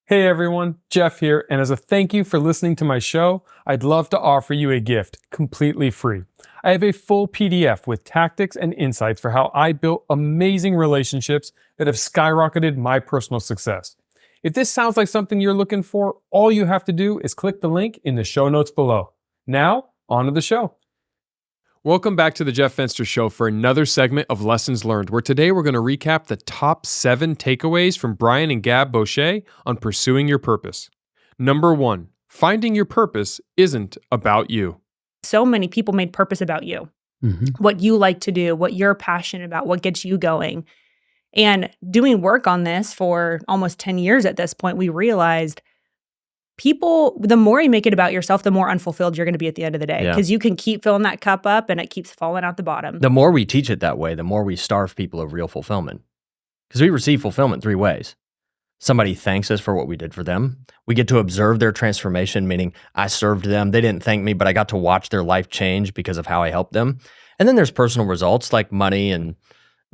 Hey everyone, Jeff here, and as a thank you for listening to my show, I'd love to offer you a gift completely free. I have a full PDF with tactics and insights for how I built amazing relationships that have skyrocketed my personal success. If this sounds like something you're looking for, all you have to do is click the link in the show notes below. Now, on to the show. Welcome back to the Jeff Fenster Show for another segment of Lessons Learned, where today we're going to recap the top 7 takeaways from Brian and Gab Bosche on pursuing your purpose. Number 1, finding your purpose isn't about you. So many people made purpose about you, what you like to do, what you're passionate about, what gets you going. And doing work on this for almost 10 years at this point, we realized people, the more you make it about yourself, the more unfulfilled you're going to be at the end of the day, because you can keep filling that cup up and it keeps falling out the bottom. The more we teach it that way, the more we starve people of real fulfillment. Because we receive fulfillment 3 ways. Somebody thanks us for what we did for them. We get to observe their transformation, meaning I served them. They didn't thank me, but I got to watch their life change because of how I helped them. And then there's personal results like money and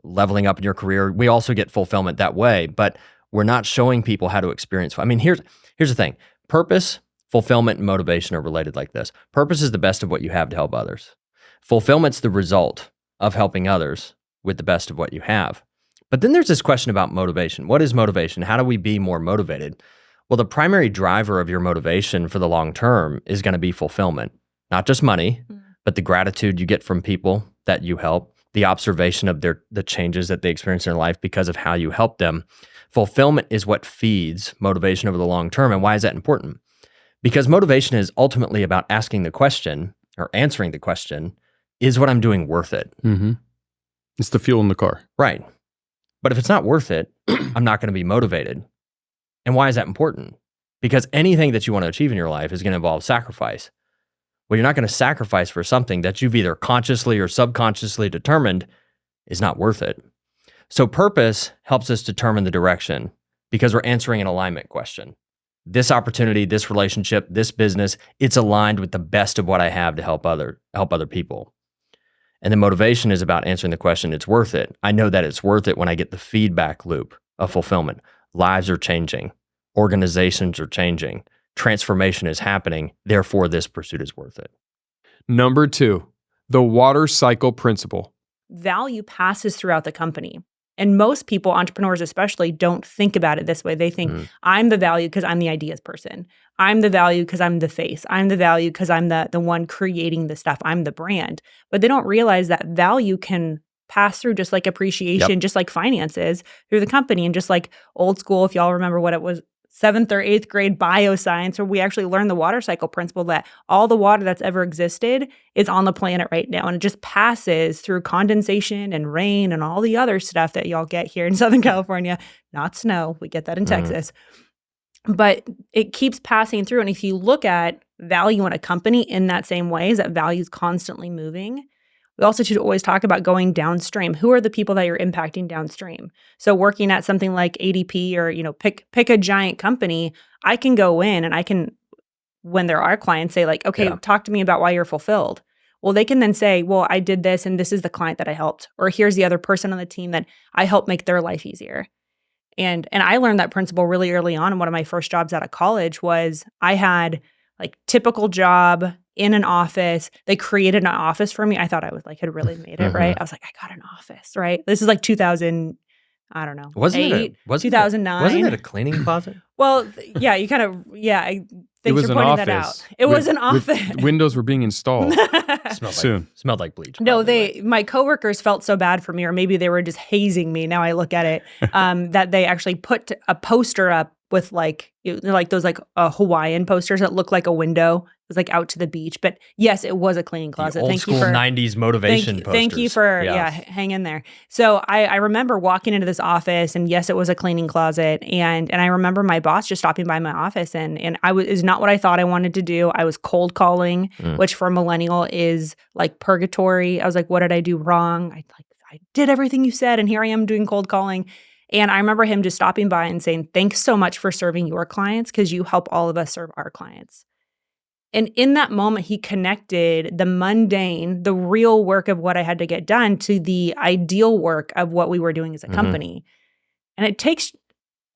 leveling up in your career. We also get fulfillment that way, but we're not showing people how to experience. I mean, here's the thing. Purpose, fulfillment, and motivation are related like this. Purpose is the best of what you have to help others. Fulfillment's the result of helping others with the best of what you have. But then there's this question about motivation. What is motivation? How do we be more motivated? Well, the primary driver of your motivation for the long term is going to be fulfillment. Not just money, but the gratitude you get from people that you help, the observation of the changes that they experience in their life because of how you help them. Fulfillment is what feeds motivation over the long term. And why is that important? Because motivation is ultimately about asking the question or answering the question, is what I'm doing worth it? It's the fuel in the car. Right. But if it's not worth it, I'm not going to be motivated. And why is that important? Because anything that you want to achieve in your life is going to involve sacrifice. Well, you're not going to sacrifice for something that you've either consciously or subconsciously determined is not worth it. So purpose helps us determine the direction because we're answering an alignment question. This opportunity, this relationship, this business, it's aligned with the best of what I have to help other people. And the motivation is about answering the question, it's worth it. I know that it's worth it when I get the feedback loop of fulfillment. Lives are changing. Organizations are changing. Transformation is happening. Therefore, this pursuit is worth it. Number 2, the water cycle principle. Value passes throughout the company. And most people, entrepreneurs especially, don't think about it this way. They think, I'm the value because I'm the ideas person. I'm the value because I'm the face. I'm the value because I'm the one creating the stuff. I'm the brand. But they don't realize that value can pass through just like appreciation, just like finances through the company. And just like old school, if y'all remember what it was, 7th or 8th grade bioscience, where we actually learned the water cycle principle that all the water that's ever existed is on the planet right now. And it just passes through condensation and rain and all the other stuff that y'all get here in Southern California. Not snow. We get that in Texas. But it keeps passing through. And if you look at value in a company in that same way, is that value is constantly moving. We also should always talk about going downstream. Who are the people that you're impacting downstream? So working at something like ADP or, pick a giant company, I can go in and I can, when there are clients, say like, okay, talk to me about why you're fulfilled. Well, they can then say, well, I did this and this is the client that I helped. Or here's the other person on the team that I helped make their life easier. And I learned that principle really early on. And one of my first jobs out of college was I had like typical job in an office. They created an office for me. I thought I was had really made it, right? I was like, I got an office, right? This is like 2000, I don't know, 2009. Wasn't it a cleaning closet? Well, yeah, you kind of, thanks for pointing that out. It was an office. Windows were being installed. Smelled like bleach. No, my coworkers felt so bad for me, or maybe they were just hazing me. Now I look at it, that they actually put a poster up with those Hawaiian posters that look like a window. It was out to the beach. But yes, it was a cleaning closet. Old school 90s motivation posters. Thank you for hang in there. So I remember walking into this office, and yes, it was a cleaning closet. And I remember my boss just stopping by my office, and is not what I thought I wanted to do. I was cold calling, which for a millennial is like purgatory. I was like, what did I do wrong? I did everything you said, and here I am doing cold calling. And I remember him just stopping by and saying, thanks so much for serving your clients because you help all of us serve our clients. And in that moment, he connected the mundane, the real work of what I had to get done to the ideal work of what we were doing as a company. And it takes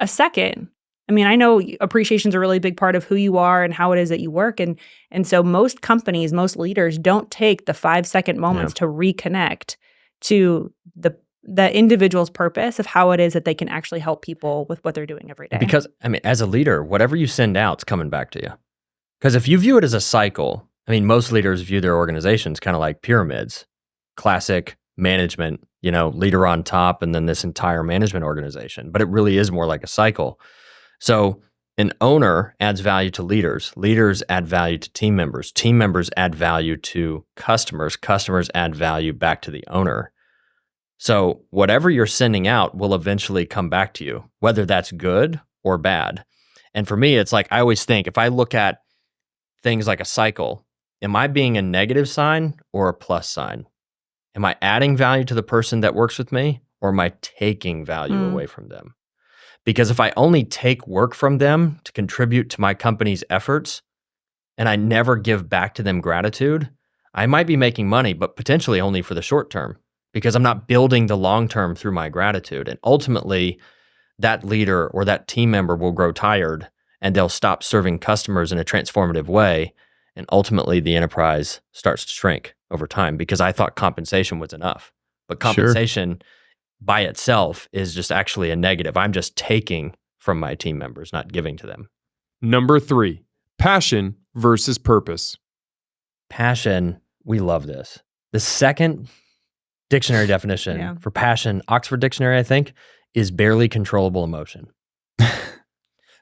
a second I mean, I know appreciation is a really big part of who you are and how it is that you work. And so most companies, most leaders don't take the 5-second moments to reconnect to the individual's purpose of how it is that they can actually help people with what they're doing every day. Because, I mean, as a leader, whatever you send out is coming back to you. Because if you view it as a cycle, I mean, most leaders view their organizations kind of like pyramids, classic management, leader on top, and then this entire management organization. But it really is more like a cycle. So an owner adds value to leaders. Leaders add value to team members. Team members add value to customers. Customers add value back to the owner. So whatever you're sending out will eventually come back to you, whether that's good or bad. And for me, it's like I always think, if I look at things like a cycle, am I being a negative sign or a plus sign? Am I adding value to the person that works with me, or am I taking value away from them? Because if I only take work from them to contribute to my company's efforts, and I never give back to them gratitude, I might be making money, but potentially only for the short term, because I'm not building the long term through my gratitude. And ultimately, that leader or that team member will grow tired, and they'll stop serving customers in a transformative way. And ultimately, the enterprise starts to shrink over time, because I thought compensation was enough. But compensation by itself is just actually a negative. I'm just taking from my team members, not giving to them. Number 3, passion versus purpose. Passion, we love this. The second dictionary definition for passion, Oxford Dictionary, I think, is barely controllable emotion.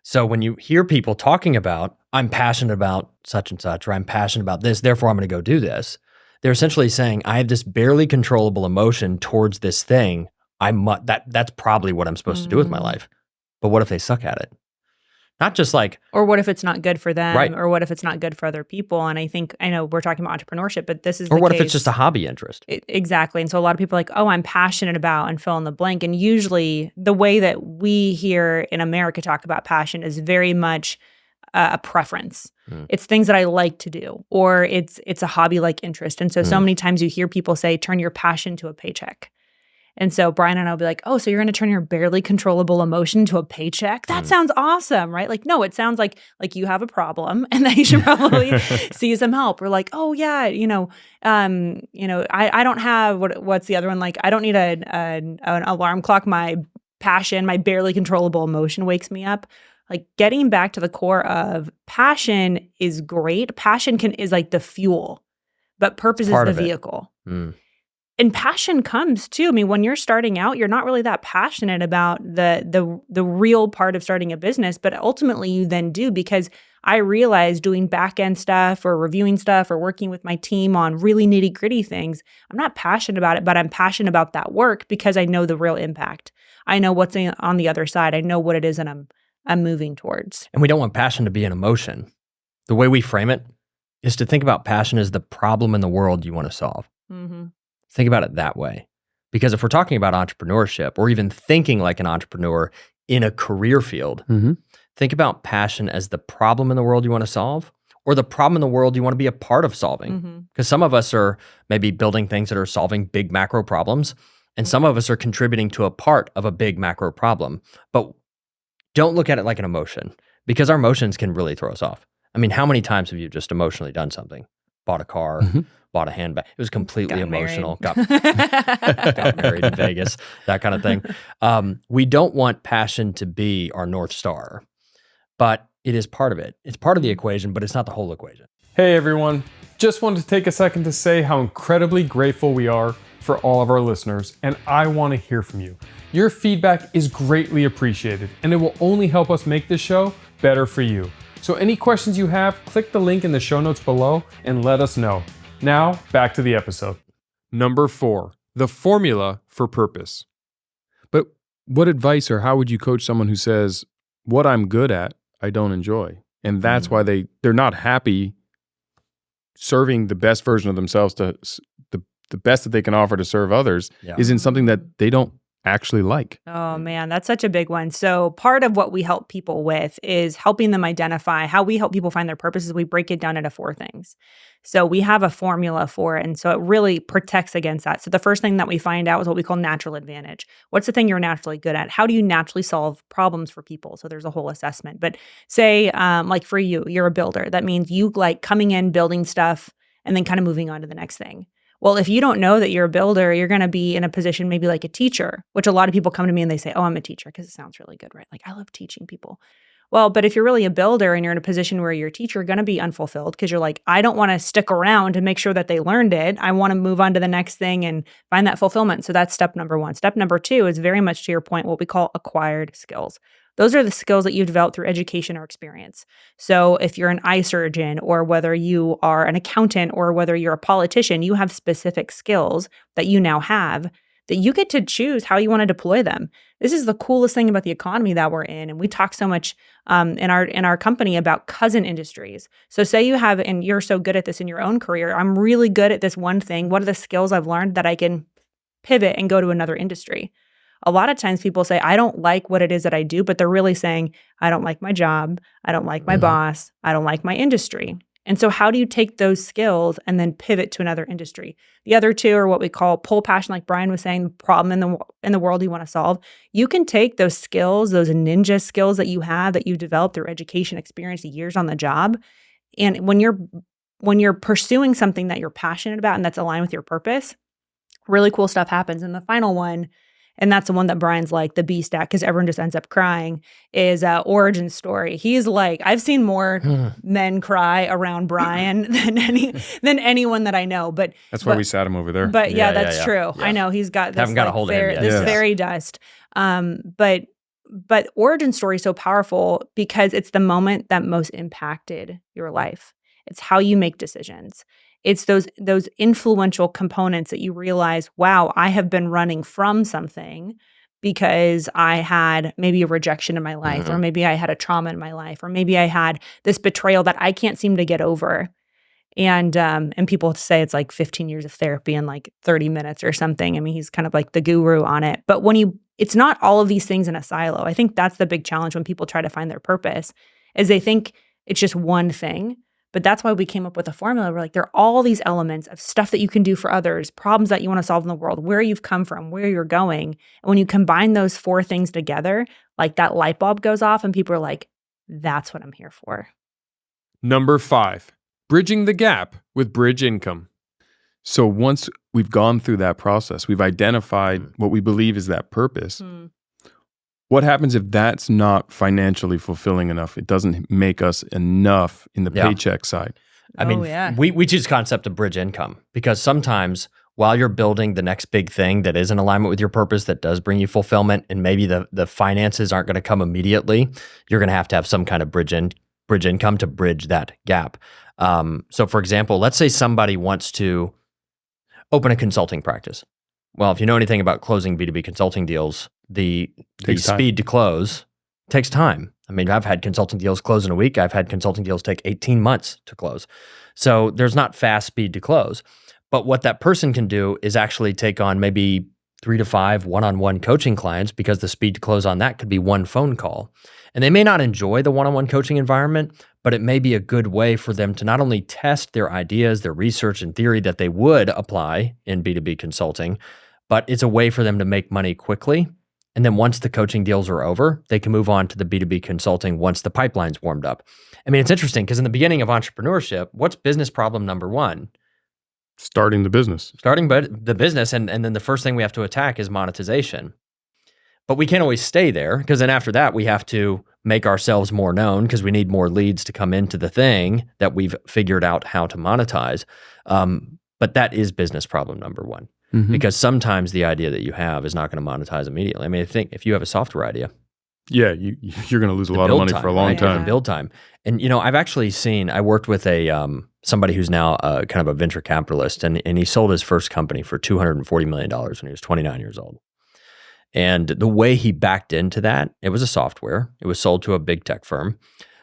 So when you hear people talking about, I'm passionate about such and such, or I'm passionate about this, therefore I'm going to go do this, they're essentially saying, I have this barely controllable emotion towards this thing. That's probably what I'm supposed to do with my life. But what if they suck at it? Not just like... Or what if it's not good for them? Right. Or what if it's not good for other people? And I know we're talking about entrepreneurship, but this is Or the what case. if it's just a hobby interest? Exactly. And so a lot of people are like, oh, I'm passionate about, and fill in the blank. And usually the way that we here in America talk about passion is very much a preference. It's things that I like to do, or it's a hobby-like interest. And so many times you hear people say, turn your passion to a paycheck. And so Brian and I will be like, oh, so you're going to turn your barely controllable emotion to a paycheck? That sounds awesome, right? Like, no, it sounds like you have a problem and that you should probably see some help. Or like, oh yeah, I don't have, what's the other one? Like, I don't need an alarm clock. My passion, my barely controllable emotion wakes me up. Like, getting back to the core of passion is great. Passion is like the fuel, but purpose is the vehicle. And passion comes too. I mean, when you're starting out, you're not really that passionate about the real part of starting a business, but ultimately you then do, because I realized doing back-end stuff or reviewing stuff or working with my team on really nitty-gritty things, I'm not passionate about it, but I'm passionate about that work because I know the real impact. I know what's on the other side. I know what it is that I'm moving towards. And we don't want passion to be an emotion. The way we frame it is to think about passion as the problem in the world you want to solve. Think about it that way. Because if we're talking about entrepreneurship, or even thinking like an entrepreneur in a career field, think about passion as the problem in the world you want to solve, or the problem in the world you want to be a part of solving. Because some of us are maybe building things that are solving big macro problems, and some of us are contributing to a part of a big macro problem. But don't look at it like an emotion, because our emotions can really throw us off. I mean, how many times have you just emotionally done something? Bought a car, bought a handbag. It was completely emotional. Got married in Vegas, that kind of thing. We don't want passion to be our North Star, but it is part of it. It's part of the equation, but it's not the whole equation. Hey everyone, just wanted to take a second to say how incredibly grateful we are for all of our listeners, and I want to hear from you. Your feedback is greatly appreciated, and it will only help us make this show better for you. So any questions you have, click the link in the show notes below and let us know. Now, back to the episode. Number 4, the formula for purpose. But what advice or how would you coach someone who says, what I'm good at, I don't enjoy? And that's why they're not happy serving the best version of themselves, to the best that they can offer to serve others isn't something that they don't actually like? Oh man, that's such a big one. So part of what we help people with is helping them identify how we help people find their purposes. We break it down into 4 things. So we have a formula for it. And so it really protects against that. So the first thing that we find out is what we call natural advantage. What's the thing you're naturally good at? How do you naturally solve problems for people? So there's a whole assessment. But say like for you, you're a builder. That means you like coming in, building stuff, and then kind of moving on to the next thing. Well, if you don't know that you're a builder, you're going to be in a position maybe like a teacher, which a lot of people come to me and they say, oh, I'm a teacher because it sounds really good, right? Like I love teaching people. Well, but if you're really a builder and you're in a position where you're a teacher, you're going to be unfulfilled because you're like, I don't want to stick around to make sure that they learned it. I want to move on to the next thing and find that fulfillment. So that's step number 1. Step number 2 is very much to your point, what we call acquired skills. Those are the skills that you develop through education or experience. So if you're an eye surgeon or whether you are an accountant or whether you're a politician, you have specific skills that you now have that you get to choose how you want to deploy them. This is the coolest thing about the economy that we're in. And we talk so much in our company about cousin industries. So say you have, and you're so good at this in your own career, I'm really good at this one thing. What are the skills I've learned that I can pivot and go to another industry? A lot of times people say, I don't like what it is that I do, but they're really saying, I don't like my job. I don't like my boss. I don't like my industry. And so how do you take those skills and then pivot to another industry? The other 2 are what we call pull passion, like Brian was saying, the problem in the world you want to solve. You can take those skills, those ninja skills that you have that you developed through education, experience, years on the job. And when you're pursuing something that you're passionate about and that's aligned with your purpose, really cool stuff happens. And the final one, and that's the one that Brian's like the B stack because everyone just ends up crying, is origin story. He's like, I've seen more men cry around Brian than anyone that I know. But that's why we sat him over there. But that's true. Yeah. I know he's got this, haven't got a hold of him yet. This fairy dust. But origin story is so powerful because it's the moment that most impacted your life. It's how you make decisions. It's those influential components that you realize, wow, I have been running from something because I had maybe a rejection in my life, or maybe I had a trauma in my life, or maybe I had this betrayal that I can't seem to get over. And people say it's like 15 years of therapy in like 30 minutes or something. I mean, he's kind of like the guru on it. But it's not all of these things in a silo. I think that's the big challenge when people try to find their purpose, is they think it's just one thing. But that's why we came up with a formula. We're like, there are all these elements of stuff that you can do for others, problems that you want to solve in the world, where you've come from, where you're going. And when you combine those 4 things together, like that light bulb goes off and people are like, that's what I'm here for. Number 5, bridging the gap with Bridge Income. So once we've gone through that process, we've identified what we believe is that purpose. What happens if that's not financially fulfilling enough? It doesn't make us enough in the paycheck side. I mean, we choose the concept of bridge income because sometimes while you're building the next big thing that is in alignment with your purpose, that does bring you fulfillment, and maybe the finances aren't going to come immediately, you're going to have some kind of bridge income to bridge that gap. So for example, let's say somebody wants to open a consulting practice. Well, if you know anything about closing B2B consulting deals, the speed to close takes time. I mean, I've had consulting deals close in a week. I've had consulting deals take 18 months to close. So there's not fast speed to close. But what that person can do is actually take on maybe 3 to 5 one-on-one coaching clients, because the speed to close on that could be one phone call. And they may not enjoy the one-on-one coaching environment, but it may be a good way for them to not only test their ideas, their research and theory that they would apply in B2B consulting, but it's a way for them to make money quickly. And then once the coaching deals are over, they can move on to the B2B consulting once the pipeline's warmed up. I mean, it's interesting because in the beginning of entrepreneurship, what's business problem number 1? Starting the business. Starting the business, and then the first thing we have to attack is monetization. But we can't always stay there, because then after that, we have to make ourselves more known because we need more leads to come into the thing that we've figured out how to monetize. But that is business problem number 1. Because sometimes the idea that you have is not going to monetize immediately. I mean, I think if you have a software idea, you're going to lose a lot of money for a long time. Build time. And I've actually seen, I worked with somebody who's now kind of a venture capitalist, and he sold his first company for $240 million when he was 29 years old. And the way he backed into that, it was a software. It was sold to a big tech firm.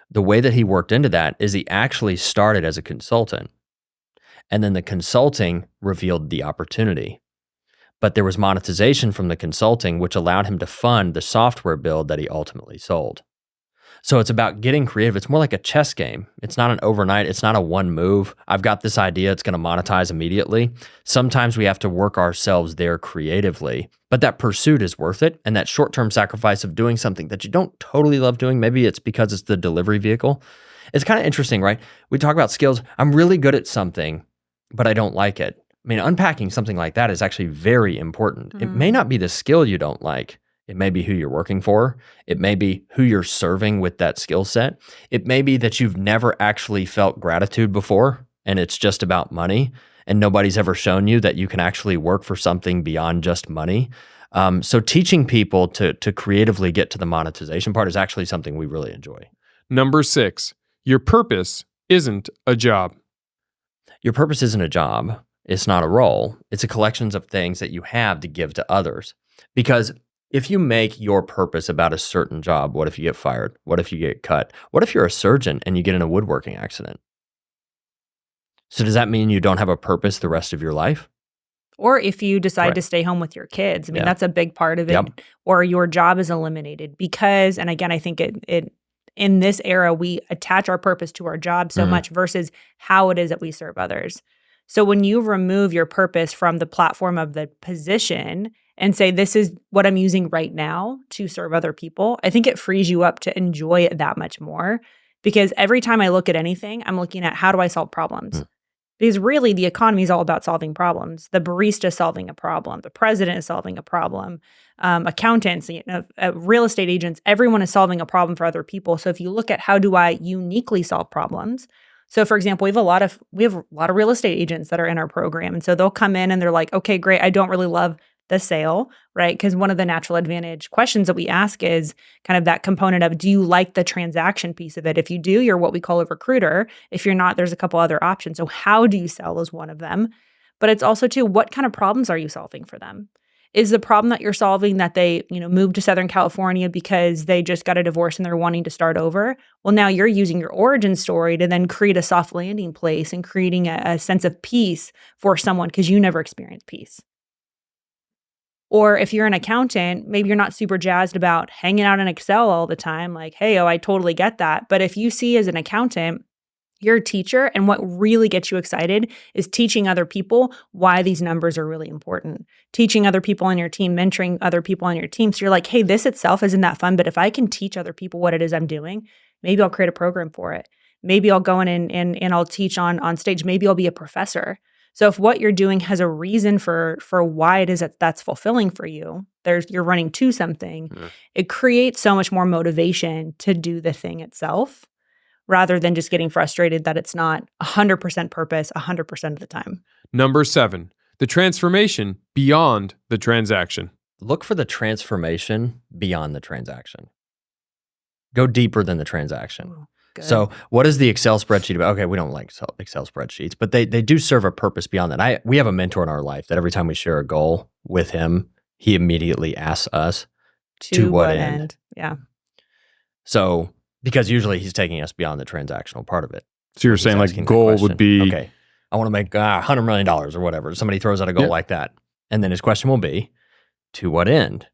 The way that he worked into that is he actually started as a consultant. And then the consulting revealed the opportunity. but there was monetization from the consulting, which allowed him to fund the software build that he ultimately sold. So it's about getting creative. It's more like a chess game. It's not an overnight. It's not a one move. I've got this idea. It's going to monetize immediately. Sometimes we have to work ourselves there creatively, but that pursuit is worth it. And that short-term sacrifice of doing something that you don't totally love doing, maybe it's because it's the delivery vehicle. It's kind of interesting, right? We talk about skills. I'm really good at something, but I don't like it. I mean, unpacking something like that is actually very important. It may not be the skill you don't like. It may be who you're working for. It may be who you're serving with that skill set. It may be that you've never actually felt gratitude before, and it's just about money, and nobody's ever shown you that you can actually work for something beyond just money. So teaching people to creatively get to the monetization part is actually something we really enjoy. Number 6, your purpose isn't a job. Your purpose isn't a job. It's not a role. It's a collection of things that you have to give to others. Because if you make your purpose about a certain job, what if you get fired? What if you get cut? What if you're a surgeon and you get in a woodworking accident? So does that mean you don't have a purpose the rest of your life? Or if you decide to stay home with your kids. I mean, that's a big part of it. Yep. Or your job is eliminated because, and again, I think it in this era, we attach our purpose to our job so much versus how it is that we serve others. So when you remove your purpose from the platform of the position and say, this is what I'm using right now to serve other people, I think it frees you up to enjoy it that much more. Because every time I look at anything, I'm looking at how do I solve problems? Because really the economy is all about solving problems. The barista is solving a problem. The president is solving a problem. Accountants, real estate agents, everyone is solving a problem for other people. So if you look at how do I uniquely solve problems, so for example, we have a lot of real estate agents that are in our program. And so they'll come in and they're like, okay, great. I don't really love the sale, right? Because one of the natural advantage questions that we ask is kind of that component of, do you like the transaction piece of it? If you do, you're what we call a recruiter. If you're not, there's a couple other options. So how do you sell is one of them. But it's also too, what kind of problems are you solving for them? Is the problem that you're solving that they, moved to Southern California because they just got a divorce and they're wanting to start over? Well, now you're using your origin story to then create a soft landing place and creating a sense of peace for someone because you never experienced peace. Or if you're an accountant, maybe you're not super jazzed about hanging out in Excel all the time. Like, hey, I totally get that. But if you see as an accountant, you're a teacher, and what really gets you excited is teaching other people why these numbers are really important. Teaching other people on your team, mentoring other people on your team. So you're like, hey, this itself isn't that fun, but if I can teach other people what it is I'm doing, maybe I'll create a program for it. Maybe I'll go in and I'll teach on stage. Maybe I'll be a professor. So if what you're doing has a reason for why it is that's fulfilling for you, you're running to something, it creates so much more motivation to do the thing itself rather than just getting frustrated that it's not 100% purpose 100% of the time. Number 7, the transformation beyond the transaction. Look for the transformation beyond the transaction. Go deeper than the transaction. Ooh, good. So what is the Excel spreadsheet about? Okay, we don't like Excel spreadsheets, but they do serve a purpose beyond that. We have a mentor in our life that every time we share a goal with him, he immediately asks us, to what end? Yeah. So, because usually he's taking us beyond the transactional part of it. So you're saying like goal would be, okay, I want to make $100 million or whatever. Somebody throws out a goal like that. And then his question will be, to what end?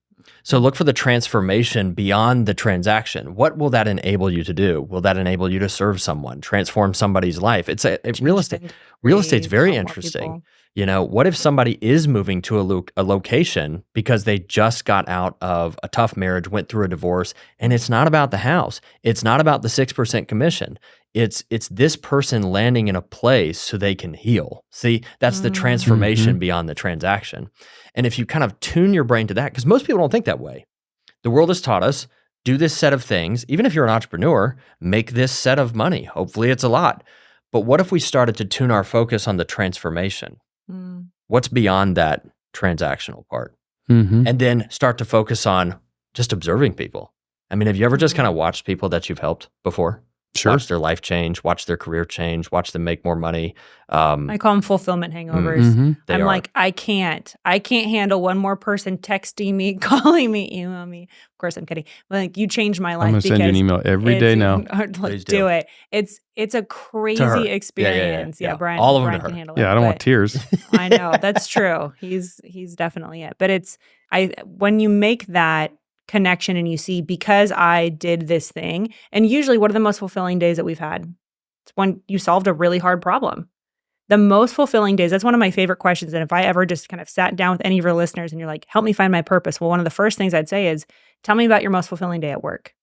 So look for the transformation beyond the transaction. What will that enable you to do? Will that enable you to serve someone, transform somebody's life? Real estate. Real estate's very interesting. What if somebody is moving to a location because they just got out of a tough marriage, went through a divorce, and it's not about the house. It's not about the 6% commission. It's this person landing in a place so they can heal. See, that's the transformation beyond the transaction. And if you kind of tune your brain to that, because most people don't think that way. The world has taught us, do this set of things. Even if you're an entrepreneur, make this set of money. Hopefully it's a lot. But what if we started to tune our focus on the transformation? What's beyond that transactional part? And then start to focus on just observing people. I mean, have you ever just kind of watched people that you've helped before? Sure. watch their life change, watch their career change, watch them make more money. I call them fulfillment hangovers. Mm-hmm. They I'm are. like, I can't handle one more person texting me, calling me, emailing me. Of course, I'm kidding. But like, you changed my life. I'm going to send you an email every day now. Like, Please do do. it. It's a To her. crazy experience. Yeah. Brian. All of them Brian to can her. handle it. Yeah, I don't want but- tears. I know, that's true. He's definitely it. But when you make that connection and you see, because I did this thing, and usually what are the most fulfilling days that we've had? It's when you solved a really hard problem. The most fulfilling days, that's one of my favorite questions. And if I ever just kind of sat down with any of your listeners and you're like, help me find my purpose. Well, one of the first things I'd say is, tell me about your most fulfilling day at work.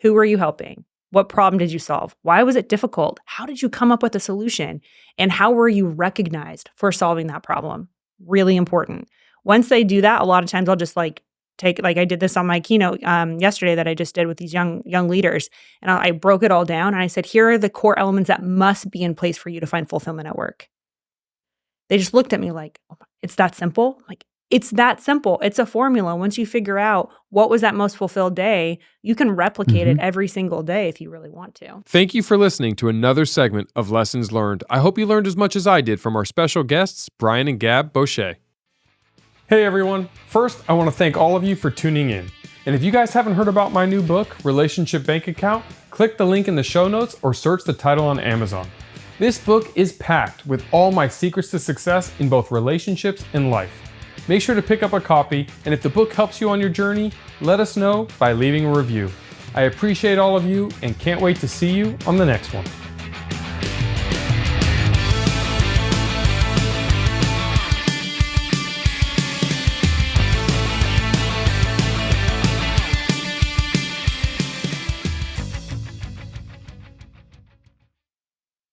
Who were you helping? What problem did you solve? Why was it difficult? How did you come up with a solution? And how were you recognized for solving that problem? Really important. Once they do that, a lot of times I'll just I did this on my keynote yesterday that I just did with these young leaders. And I broke it all down and I said, here are the core elements that must be in place for you to find fulfillment at work. They just looked at me like, oh, it's that simple? Like, it's that simple. It's a formula. Once you figure out what was that most fulfilled day, you can replicate it every single day if you really want to. Thank you for listening to another segment of Lessons Learned. I hope you learned as much as I did from our special guests, Brian and Gab Bosche. Hey everyone. First, I want to thank all of you for tuning in. And if you guys haven't heard about my new book, Relationship Bank Account, click the link in the show notes or search the title on Amazon. This book is packed with all my secrets to success in both relationships and life. Make sure to pick up a copy, and if the book helps you on your journey, let us know by leaving a review. I appreciate all of you and can't wait to see you on the next one.